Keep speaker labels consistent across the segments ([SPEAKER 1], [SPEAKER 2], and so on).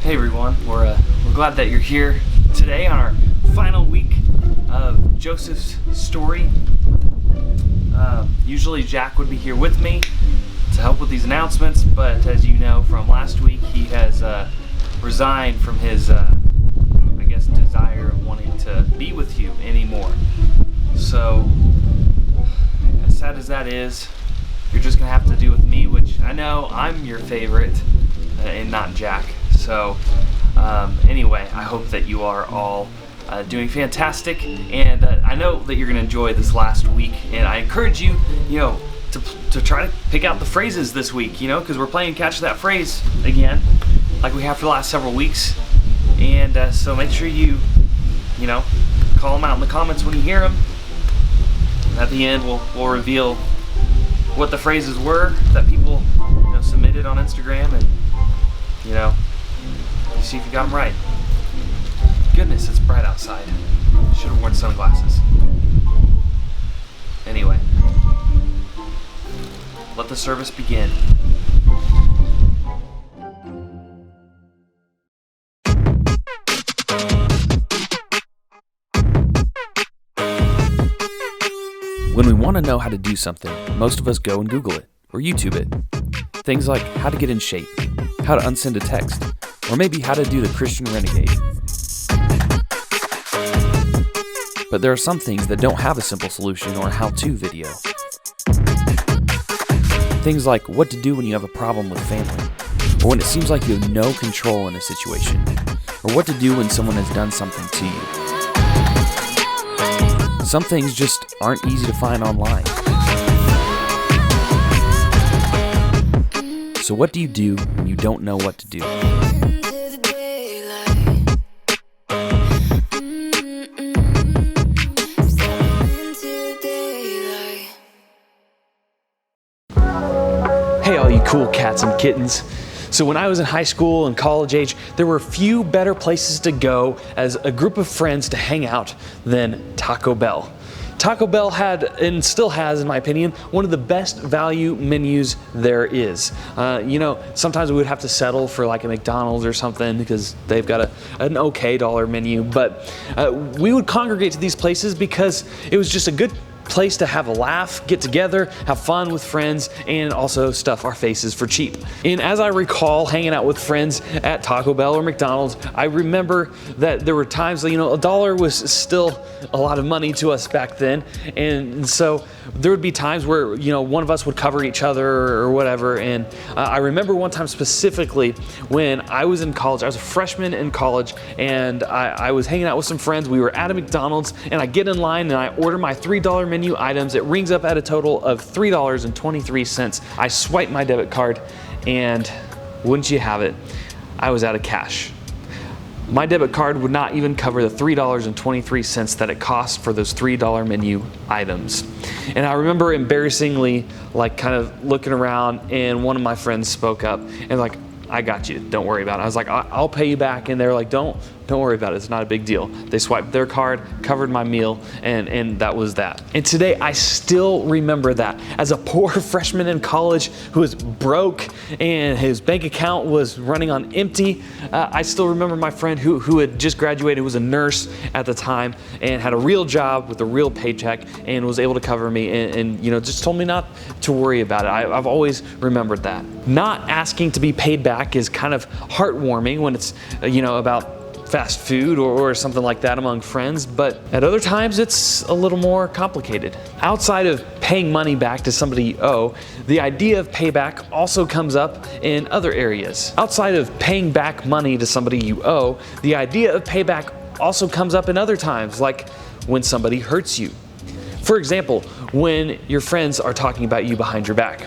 [SPEAKER 1] Hey everyone, we're glad that you're here today on our final week of Joseph's story. Usually Jack would be here with me to help with these announcements, but as you know from last week, he has resigned from his, desire of wanting to be with you anymore. So, as sad as that is, you're just gonna have to do with me, which I know I'm your favorite and not Jack. So anyway, I hope that you are all doing fantastic, and I know that you're going to enjoy this last week, and I encourage you, to try to pick out the phrases this week, because we're playing Catch That Phrase again, like we have for the last several weeks, and so make sure you, call them out in the comments when you hear them. And at the end, we'll reveal what the phrases were that people, submitted on Instagram, and see if you got them right. Goodness, it's bright outside. Should have worn sunglasses. Anyway, let the service begin.
[SPEAKER 2] When we want to know how to do something, most of us go and Google it or YouTube it. Things like how to get in shape, how to unsend a text, or maybe how to do the Christian renegade. But there are some things that don't have a simple solution or how-to video. Things like what to do when you have a problem with family, or when it seems like you have no control in a situation, or what to do when someone has done something to you. Some things just aren't easy to find online. So what do you do when you don't know what to do?
[SPEAKER 1] Hey all you cool cats and kittens. So when I was in high school and college age, there were few better places to go as a group of friends to hang out than Taco Bell. Taco Bell had, and still has in my opinion, one of the best value menus there is. Sometimes we would have to settle for like a McDonald's or something because they've got an okay dollar menu, but we would congregate to these places because it was just a good place to have a laugh, get together, have fun with friends, and also stuff our faces for cheap. And as I recall hanging out with friends at Taco Bell or McDonald's, I remember that there were times, $1 was still a lot of money to us back then. And so there would be times where, one of us would cover each other or whatever. And I remember one time specifically when I was in college, I was a freshman in college, and I was hanging out with some friends. We were at a McDonald's, and I get in line and I order my $3 menu items. It rings up at a total of $3.23. I swipe my debit card, and wouldn't you have it, I was out of cash. My debit card would not even cover the $3.23 that it cost for those $3 menu items. And I remember embarrassingly, kind of looking around, and one of my friends spoke up and I got you, don't worry about it. I was like, I'll pay you back. And they're like, don't worry about it, it's not a big deal. They swiped their card, covered my meal, and that was that. And today I still remember that. As a poor freshman in college who was broke and his bank account was running on empty, I still remember my friend who had just graduated, was a nurse at the time, and had a real job with a real paycheck and was able to cover me and just told me not to worry about it. I've always remembered that. Not asking to be paid back is kind of heartwarming when it's, about fast food or something like that among friends, but at other times it's a little more complicated. Outside of paying money back to somebody you owe, the idea of payback also comes up in other areas. Outside of paying back money to somebody you owe, the idea of payback also comes up in other times, like when somebody hurts you. For example, when your friends are talking about you behind your back,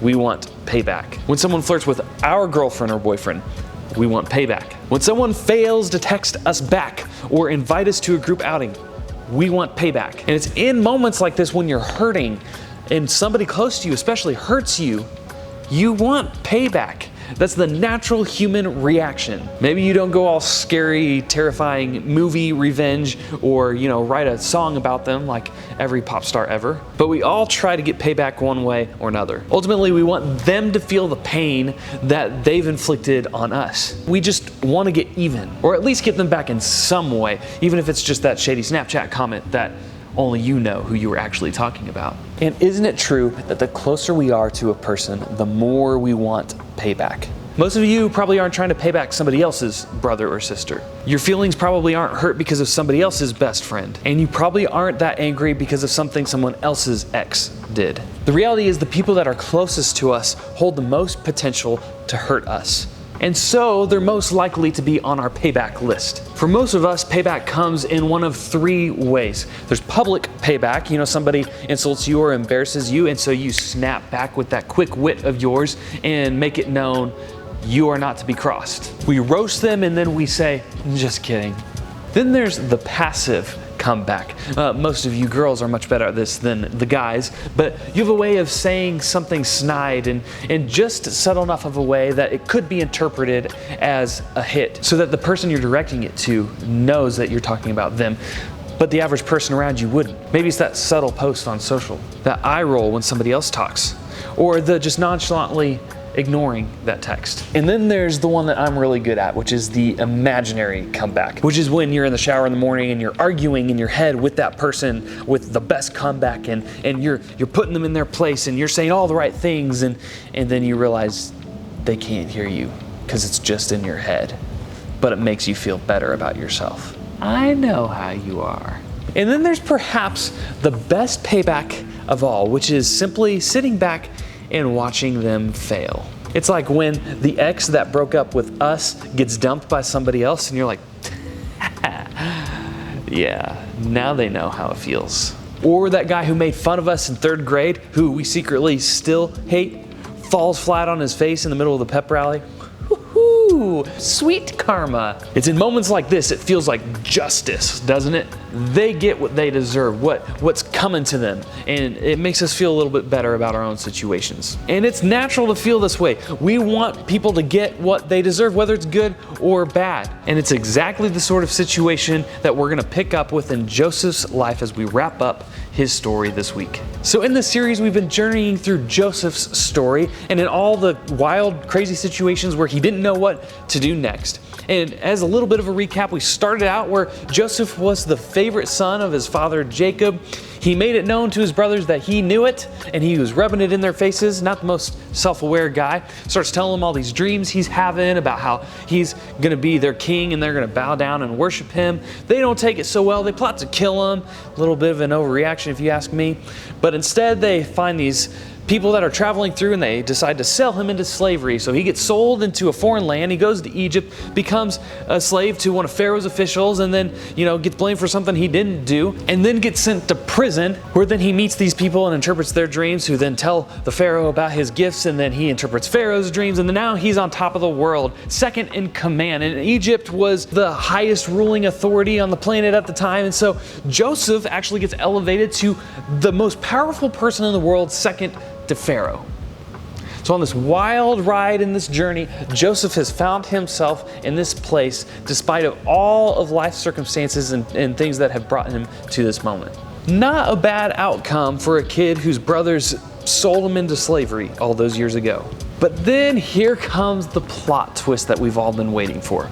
[SPEAKER 1] we want payback. When someone flirts with our girlfriend or boyfriend, we want payback. When someone fails to text us back or invite us to a group outing, we want payback. And it's in moments like this when you're hurting and somebody close to you especially hurts you, you want payback. That's the natural human reaction. Maybe you don't go all scary, terrifying movie revenge or, write a song about them like every pop star ever. But we all try to get payback one way or another. Ultimately, we want them to feel the pain that they've inflicted on us. We just want to get even, or at least get them back in some way, even if it's just that shady Snapchat comment that only you know who you were actually talking about. And isn't it true that the closer we are to a person, the more we want payback? Most of you probably aren't trying to pay back somebody else's brother or sister. Your feelings probably aren't hurt because of somebody else's best friend. And you probably aren't that angry because of something someone else's ex did. The reality is the people that are closest to us hold the most potential to hurt us. And so they're most likely to be on our payback list. For most of us, payback comes in one of three ways. There's public payback, somebody insults you or embarrasses you, and so you snap back with that quick wit of yours and make it known you are not to be crossed. We roast them and then we say, just kidding. Then there's the passive comeback. Most of you girls are much better at this than the guys, but you have a way of saying something snide and just subtle enough of a way that it could be interpreted as a hit, so that the person you're directing it to knows that you're talking about them, but the average person around you wouldn't. Maybe it's that subtle post on social, that eye roll when somebody else talks, or the just nonchalantly ignoring that text. And then there's the one that I'm really good at, which is the imaginary comeback, which is when you're in the shower in the morning and you're arguing in your head with that person with the best comeback, and you're putting them in their place and you're saying all the right things, and then you realize they can't hear you because it's just in your head, but it makes you feel better about yourself. I know how you are. And then there's perhaps the best payback of all, which is simply sitting back and watching them fail. It's like when the ex that broke up with us gets dumped by somebody else and you're like, yeah, now they know how it feels. Or that guy who made fun of us in third grade, who we secretly still hate, falls flat on his face in the middle of the pep rally. Woo-hoo, sweet karma. It's in moments like this it feels like justice, doesn't it? They get what they deserve, what's coming to them, and it makes us feel a little bit better about our own situations. And it's natural to feel this way. We want people to get what they deserve, whether it's good or bad. And it's exactly the sort of situation that we're going to pick up with in Joseph's life as we wrap up his story this week. So in this series, we've been journeying through Joseph's story and in all the wild, crazy situations where he didn't know what to do next. And as a little bit of a recap, we started out where Joseph was the favorite son of his father Jacob. He made it known to his brothers that he knew it, and he was rubbing it in their faces. Not the most self-aware guy. Starts telling them all these dreams he's having about how he's going to be their king and they're going to bow down and worship him. They don't take it so well. They plot to kill him. A little bit of an overreaction if you ask me. But instead they find these people that are traveling through and they decide to sell him into slavery. So he gets sold into a foreign land. He goes to Egypt, becomes a slave to one of Pharaoh's officials, and then, gets blamed for something he didn't do, and then gets sent to prison, where then he meets these people and interprets their dreams, who then tell the Pharaoh about his gifts, and then he interprets Pharaoh's dreams, and then now he's on top of the world, second in command. And Egypt was the highest ruling authority on the planet at the time, and so Joseph actually gets elevated to the most powerful person in the world, second to Pharaoh. So on this wild ride in this journey, Joseph has found himself in this place despite of all of life's circumstances and things that have brought him to this moment. Not a bad outcome for a kid whose brothers sold him into slavery all those years ago. But then here comes the plot twist that we've all been waiting for.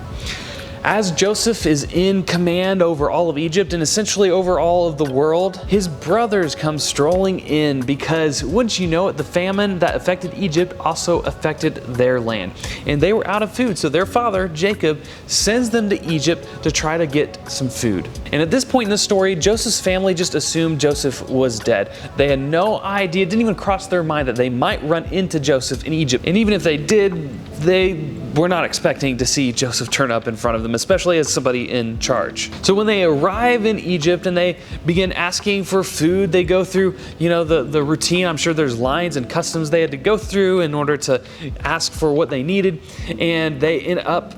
[SPEAKER 1] As Joseph is in command over all of Egypt and essentially over all of the world, his brothers come strolling in because, wouldn't you know it, the famine that affected Egypt also affected their land. And they were out of food, so their father, Jacob, sends them to Egypt to try to get some food. And at this point in the story, Joseph's family just assumed Joseph was dead. They had no idea, didn't even cross their mind that they might run into Joseph in Egypt. And even if they did, they were not expecting to see Joseph turn up in front of them, especially as somebody in charge. So when they arrive in Egypt and they begin asking for food, they go through, the routine. I'm sure there's lines and customs they had to go through in order to ask for what they needed. And they end up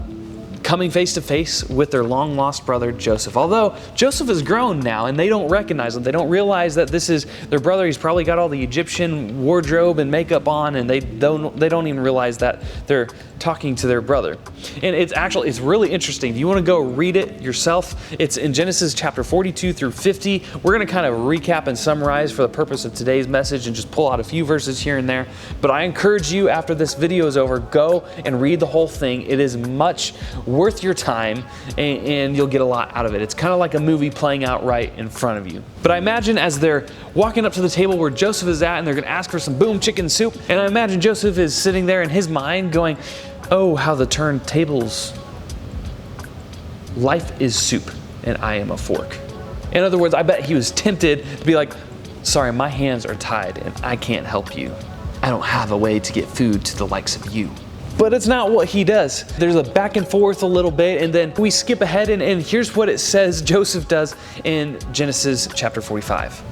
[SPEAKER 1] coming face to face with their long lost brother Joseph. Although Joseph is grown now and they don't recognize him, they don't realize that this is their brother. He's probably got all the Egyptian wardrobe and makeup on, and they don't even realize that they're talking to their brother. And it's really interesting. If you want to go read it yourself, it's in Genesis chapter 42 through 50. We're going to kind of recap and summarize for the purpose of today's message and just pull out a few verses here and there. But I encourage you, after this video is over, go and read the whole thing. It is much worth your time, and you'll get a lot out of it. It's kind of like a movie playing out right in front of you. But I imagine as they're walking up to the table where Joseph is at, and they're going to ask for some boom chicken soup, and I imagine Joseph is sitting there in his mind going, "Oh, how the turntables. Life is soup, and I am a fork." In other words, I bet he was tempted to be like, "Sorry, my hands are tied, and I can't help you. I don't have a way to get food to the likes of you." But it's not what he does. There's a back and forth a little bit, and then we skip ahead, and here's what it says Joseph does in Genesis chapter 45.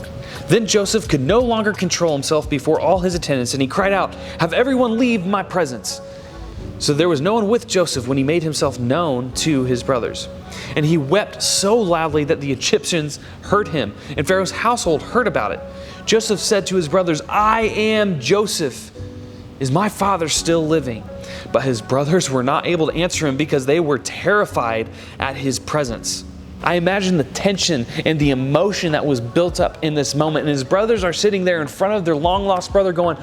[SPEAKER 1] Then Joseph could no longer control himself before all his attendants, and he cried out, "Have everyone leave my presence." So there was no one with Joseph when he made himself known to his brothers. And he wept so loudly that the Egyptians heard him, and Pharaoh's household heard about it. Joseph said to his brothers, "I am Joseph. Is my father still living?" But his brothers were not able to answer him because they were terrified at his presence. I imagine the tension and the emotion that was built up in this moment. And his brothers are sitting there in front of their long-lost brother going,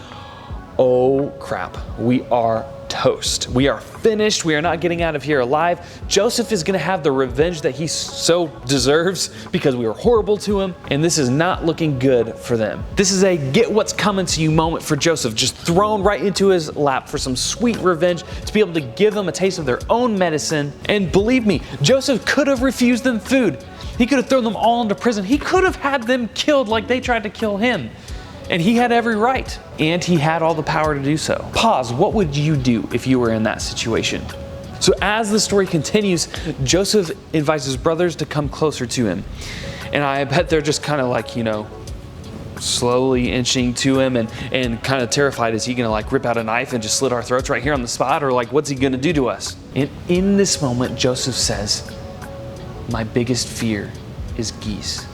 [SPEAKER 1] "Oh crap, we are toast. We are finished. We are not getting out of here alive. Joseph is going to have the revenge that he so deserves because we were horrible to him, and this is not looking good for them." This is a get what's coming to you moment for Joseph, just thrown right into his lap for some sweet revenge to be able to give them a taste of their own medicine. And believe me, Joseph could have refused them food. He could have thrown them all into prison. He could have had them killed like they tried to kill him. And he had every right, and he had all the power to do so. Pause. What would you do if you were in that situation? So as the story continues, Joseph invites his brothers to come closer to him. And I bet they're just kind of like, slowly inching to him and kind of terrified. Is he going to like rip out a knife and just slit our throats right here on the spot? Or like, what's he going to do to us? And in this moment, Joseph says, "My biggest fear is geese."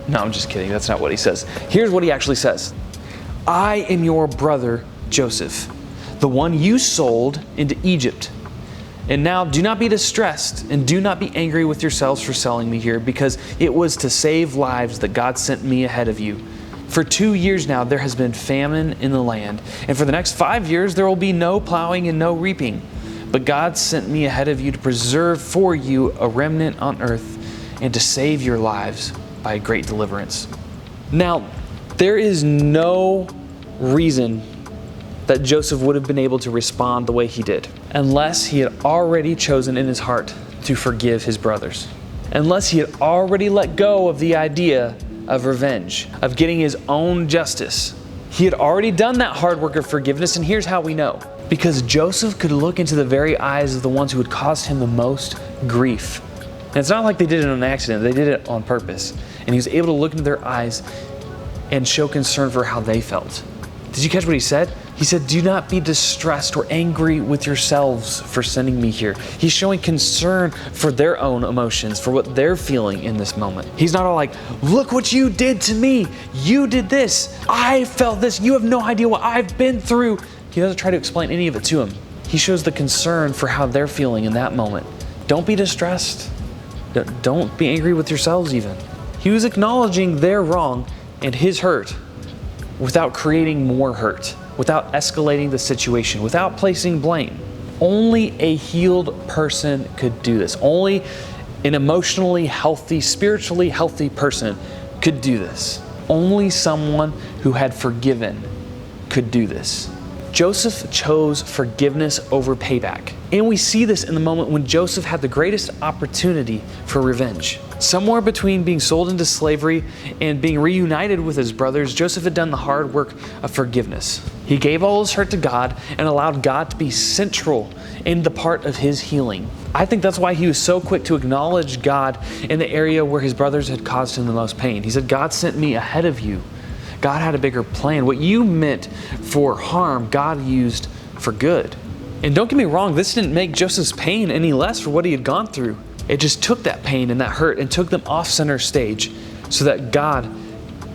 [SPEAKER 1] No, I'm just kidding. That's not what he says. Here's what he actually says. "I am your brother, Joseph, the one you sold into Egypt. And now do not be distressed and do not be angry with yourselves for selling me here, because it was to save lives that God sent me ahead of you. For 2 years now there has been famine in the land, and for the next 5 years there will be no plowing and no reaping. But God sent me ahead of you to preserve for you a remnant on earth and to save your lives by a great deliverance." Now, there is no reason that Joseph would have been able to respond the way he did unless he had already chosen in his heart to forgive his brothers. Unless he had already let go of the idea of revenge, of getting his own justice. He had already done that hard work of forgiveness, and here's how we know. Because Joseph could look into the very eyes of the ones who had caused him the most grief. And it's not like they did it on accident, they did it on purpose. And he was able to look into their eyes and show concern for how they felt. Did you catch what he said? He said, "Do not be distressed or angry with yourselves for sending me here." He's showing concern for their own emotions, for what they're feeling in this moment. He's not all like, "Look what you did to me. You did this. I felt this. You have no idea what I've been through." He doesn't try to explain any of it to him. He shows the concern for how they're feeling in that moment. Don't be distressed. Don't be angry with yourselves even. He was acknowledging their wrong and his hurt without creating more hurt, without escalating the situation, without placing blame. Only a healed person could do this. Only an emotionally healthy, spiritually healthy person could do this. Only someone who had forgiven could do this. Joseph chose forgiveness over payback. And we see this in the moment when Joseph had the greatest opportunity for revenge. Somewhere between being sold into slavery and being reunited with his brothers, Joseph had done the hard work of forgiveness. He gave all his hurt to God and allowed God to be central in the part of his healing. I think that's why he was so quick to acknowledge God in the area where his brothers had caused him the most pain. He said, "God sent me ahead of you. God had a bigger plan. What you meant for harm, God used for good." And don't get me wrong, this didn't make Joseph's pain any less for what he had gone through. It just took that pain and that hurt and took them off center stage so that God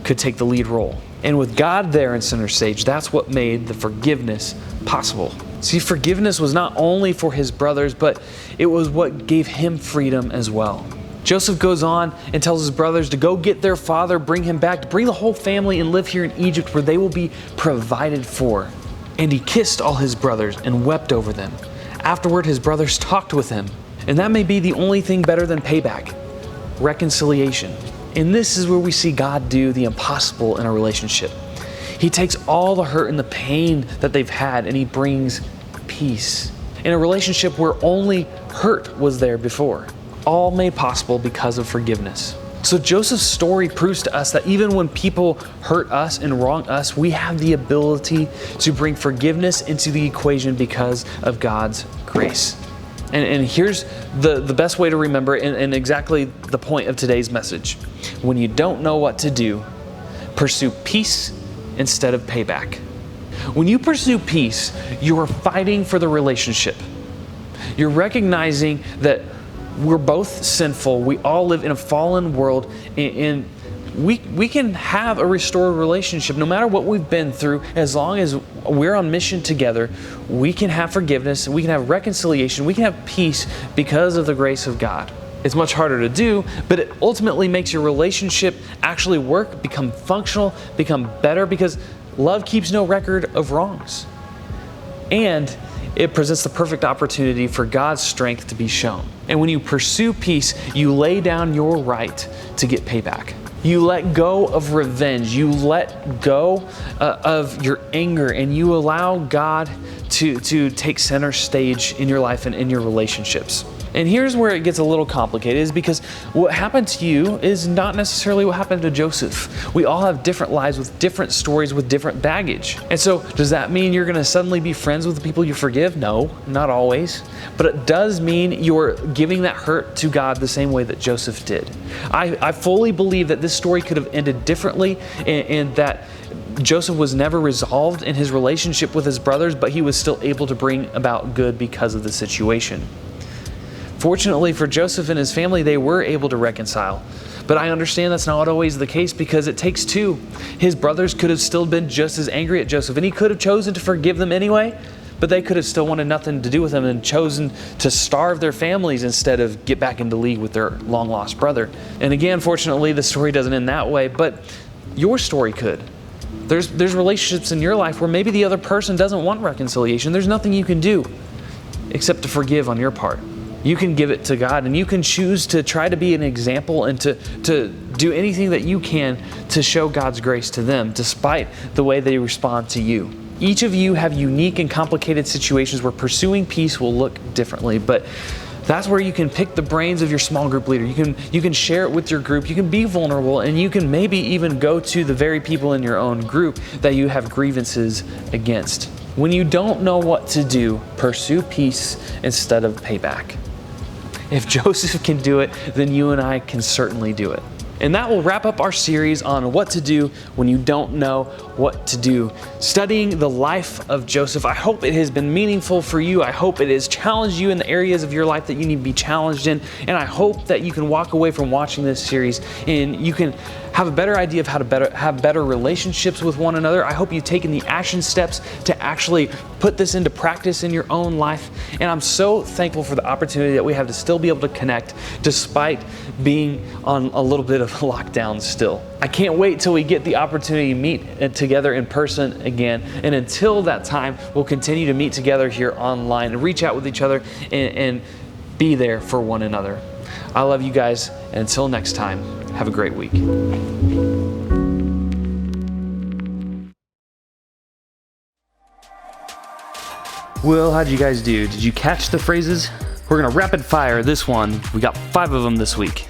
[SPEAKER 1] could take the lead role. And with God there in center stage, that's what made the forgiveness possible. See, forgiveness was not only for his brothers, but it was what gave him freedom as well. Joseph goes on and tells his brothers to go get their father, bring him back, to bring the whole family and live here in Egypt where they will be provided for. And he kissed all his brothers and wept over them. Afterward, his brothers talked with him. And that may be the only thing better than payback: reconciliation. And this is where we see God do the impossible in a relationship. He takes all the hurt and the pain that they've had and he brings peace. In a relationship where only hurt was there before. All made possible because of forgiveness. So Joseph's story proves to us that even when people hurt us and wrong us, we have the ability to bring forgiveness into the equation because of God's grace. And here's the best way to remember it, and exactly the point of today's message. When you don't know what to do, pursue peace instead of payback. When you pursue peace, you are fighting for the relationship. You're recognizing that we're both sinful. We all live in a fallen world, and we can have a restored relationship no matter what we've been through. As long as we're on mission together, we can have forgiveness, we can have reconciliation, we can have peace because of the grace of God. It's much harder to do, but it ultimately makes your relationship actually work, become functional, become better, because love keeps no record of wrongs. And it presents the perfect opportunity for God's strength to be shown. And when you pursue peace, you lay down your right to get payback. You let go of revenge. You let go of your anger, and you allow God to take center stage in your life and in your relationships. And here's where it gets a little complicated, is because what happened to you is not necessarily what happened to Joseph. We all have different lives with different stories with different baggage. And so does that mean you're going to suddenly be friends with the people you forgive? No, not always. But it does mean you're giving that hurt to God the same way that Joseph did. I fully believe that this story could have ended differently, and that Joseph was never resolved in his relationship with his brothers, but he was still able to bring about good because of the situation. Fortunately for Joseph and his family, they were able to reconcile. But I understand that's not always the case, because it takes two. His brothers could have still been just as angry at Joseph, and he could have chosen to forgive them anyway, but they could have still wanted nothing to do with him and chosen to starve their families instead of get back into league with their long-lost brother. And again, fortunately, the story doesn't end that way, but your story could. There's relationships in your life where maybe the other person doesn't want reconciliation. There's nothing you can do except to forgive on your part. You can give it to God, and you can choose to try to be an example and to do anything that you can to show God's grace to them, despite the way they respond to you. Each of you have unique and complicated situations where pursuing peace will look differently, but that's where you can pick the brains of your small group leader. You can share it with your group. You can be vulnerable, and you can maybe even go to the very people in your own group that you have grievances against. When you don't know what to do, pursue peace instead of payback. If Joseph can do it, then you and I can certainly do it. And that will wrap up our series on what to do when you don't know what to do. Studying the life of Joseph. I hope it has been meaningful for you. I hope it has challenged you in the areas of your life that you need to be challenged in. And I hope that you can walk away from watching this series and you can have a better idea of how to have better relationships with one another. I hope you've taken the action steps to actually put this into practice in your own life. And I'm so thankful for the opportunity that we have to still be able to connect despite being on a little bit of lockdown still. I can't wait till we get the opportunity to meet together in person again. And until that time, we'll continue to meet together here online and reach out with each other and be there for one another. I love you guys. And until next time, have a great week. Well, how'd you guys do? Did you catch the phrases? We're gonna rapid fire this one. We got 5 of them this week.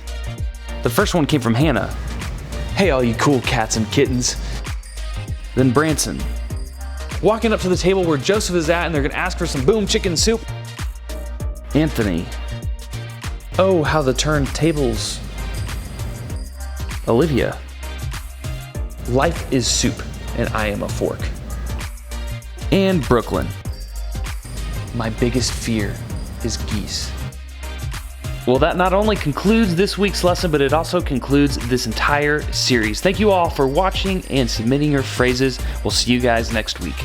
[SPEAKER 1] The first one came from Hannah. Hey, all you cool cats and kittens. Then Branson. Walking up to the table where Joseph is at, and they're gonna ask for some boom chicken soup. Anthony. Oh, how the turntables. Olivia. Life is soup, and I am a fork. And Brooklyn. My biggest fear is geese. Well, that not only concludes this week's lesson, but it also concludes this entire series. Thank you all for watching and submitting your phrases. We'll see you guys next week.